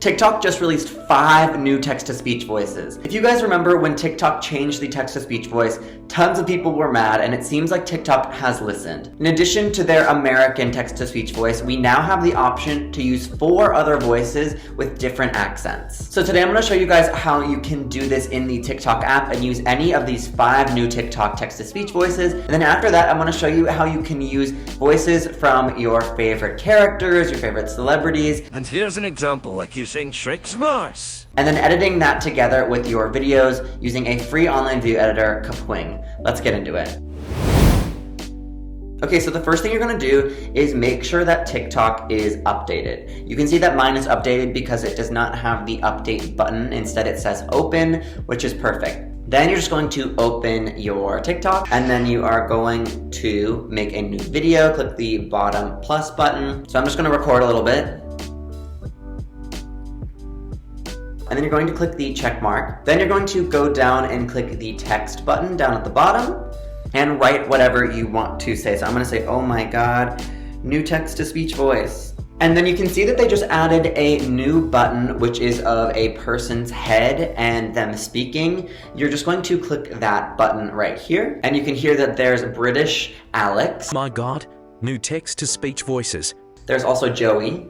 TikTok just released 5 new text-to-speech voices. If you guys remember when TikTok changed the text-to-speech voice, tons of people were mad, and it seems like TikTok has listened. In addition to their American text-to-speech voice, we now have the option to use 4 other voices with different accents. So today I'm going to show you guys how you can do this in the TikTok app and use any of these 5 new TikTok text-to-speech voices. And then after that, I'm going to show you how you can use voices from your favorite characters, your favorite celebrities. And here's an example like using Shrek's voice. And then editing that together with your videos using a free online video editor, Kapwing. Let's get into it. Okay, so the first thing you're gonna do is make sure that TikTok is updated. You can see that mine is updated because it does not have the update button. Instead, it says open, which is perfect. Then you're just going to open your TikTok, and then you are going to make a new video. Click the bottom plus button. So I'm just gonna record a little bit. And then you're going to click the check mark. Then you're going to go down and click the text button down at the bottom and write whatever you want to say. So I'm gonna say, oh my God, new text-to-speech voice. And then you can see that they just added a new button, which is of a person's head and them speaking. You're just going to click that button right here. And you can hear that there's British Alex. My God, new text-to-speech voices. There's also Joey.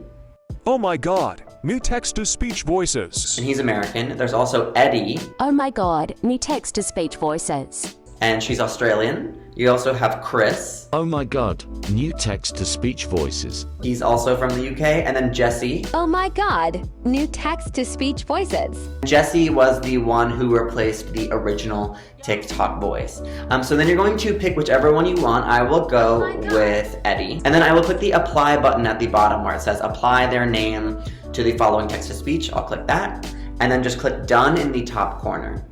Oh my God, new text-to-speech voices. And he's American. There's also Eddie. Oh my God, new text-to-speech voices. And she's Australian. You also have Chris. Oh my God, new text-to-speech voices. He's also from the UK. And then Jesse. Oh my God, new text-to-speech voices. Jesse was the one who replaced the original TikTok voice. So then you're going to pick whichever one you want. I will go with Eddie. And then I will click the apply button at the bottom where it says apply their name to the following text-to-speech. I'll click that. And then just click done in the top corner.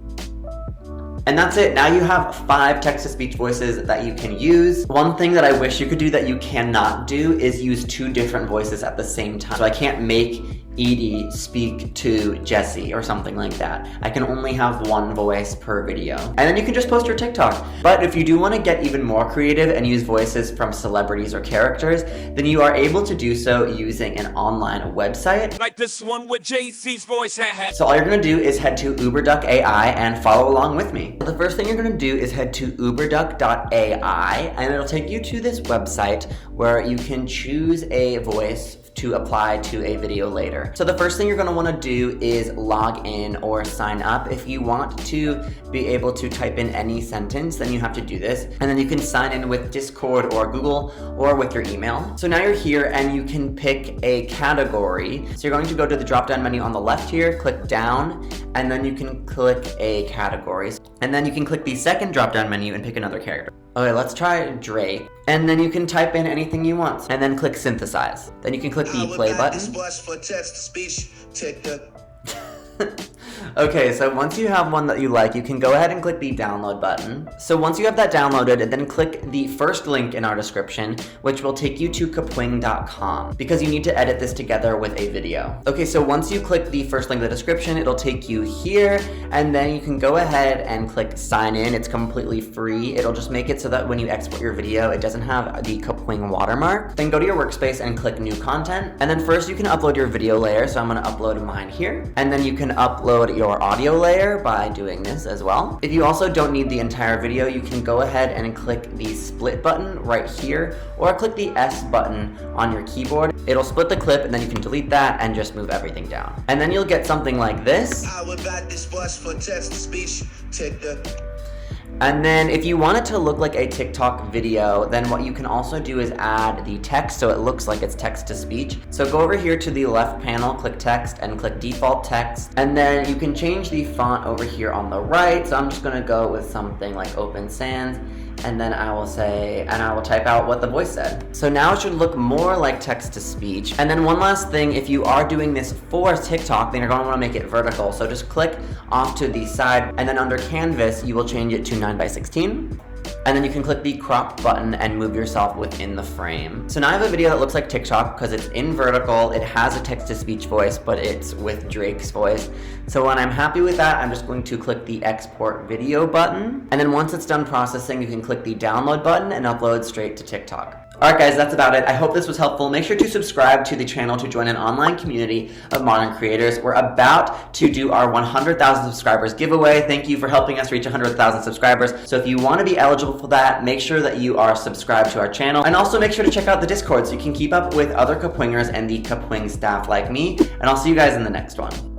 And that's it. Now you have 5 text-to-speech voices that you can use. One thing that I wish you could do that you cannot do is use 2 different voices at the same time. So I can't make Edie speak to Jesse or something like that. I can only have 1 voice per video. And then you can just post your TikTok. But if you do want to get even more creative and use voices from celebrities or characters, then you are able to do so using an online website. Like this one with JC's voice. So all you're gonna do is head to UberDuck AI and follow along with me. The first thing you're gonna do is head to uberduck.ai and it'll take you to this website where you can choose a voice to apply to a video later. So the first thing you're gonna wanna do is log in or sign up. If you want to be able to type in any sentence, then you have to do this. And then you can sign in with Discord or Google or with your email. So now you're here and you can pick a category. So you're going to go to the drop-down menu on the left here, click down, and then you can click a category. And then you can click the second drop-down menu and pick another character. Okay, let's try Drake. And then you can type in anything you want. And then click synthesize. Then you can click the play button. Okay, so once you have one that you like, you can go ahead and click the download button. So once you have that downloaded, then click the first link in our description, which will take you to kapwing.com, because you need to edit this together with a video. Okay, so once you click the first link in the description, it'll take you here, and then you can go ahead and click sign in. It's completely free. It'll just make it so that when you export your video, it doesn't have the Kapwing watermark. Then go to your workspace and click new content. And then first you can upload your video layer. So I'm gonna upload mine here. And then you can upload your audio layer by doing this as well. If you also don't need the entire video, you can go ahead and click the split button right here, or click the S button on your keyboard. It'll split the clip and then you can delete that and just move everything down. And then you'll get something like this. I would ride this bus for text-to-speech. And then if you want it to look like a TikTok video, then what you can also do is add the text so it looks like it's text to speech. So go over here to the left panel, click text and click default text. And then you can change the font over here on the right. So I'm just gonna go with something like Open Sans. And then I will type out what the voice said. So now it should look more like text to speech. And then one last thing, if you are doing this for TikTok, then you're going to want to make it vertical. So just click off to the side, and then under canvas, you will change it to 9:16. And then you can click the crop button and move yourself within the frame. So now I have a video that looks like TikTok because it's in vertical, it has a text-to-speech voice, but it's with Drake's voice. So when I'm happy with that, I'm just going to click the export video button. And then once it's done processing, you can click the download button and upload straight to TikTok. Alright guys, that's about it. I hope this was helpful. Make sure to subscribe to the channel to join an online community of modern creators. We're about to do our 100,000 subscribers giveaway. Thank you for helping us reach 100,000 subscribers. So if you want to be eligible for that, make sure that you are subscribed to our channel. And also make sure to check out the Discord so you can keep up with other Kapwingers and the Kapwing staff like me. And I'll see you guys in the next one.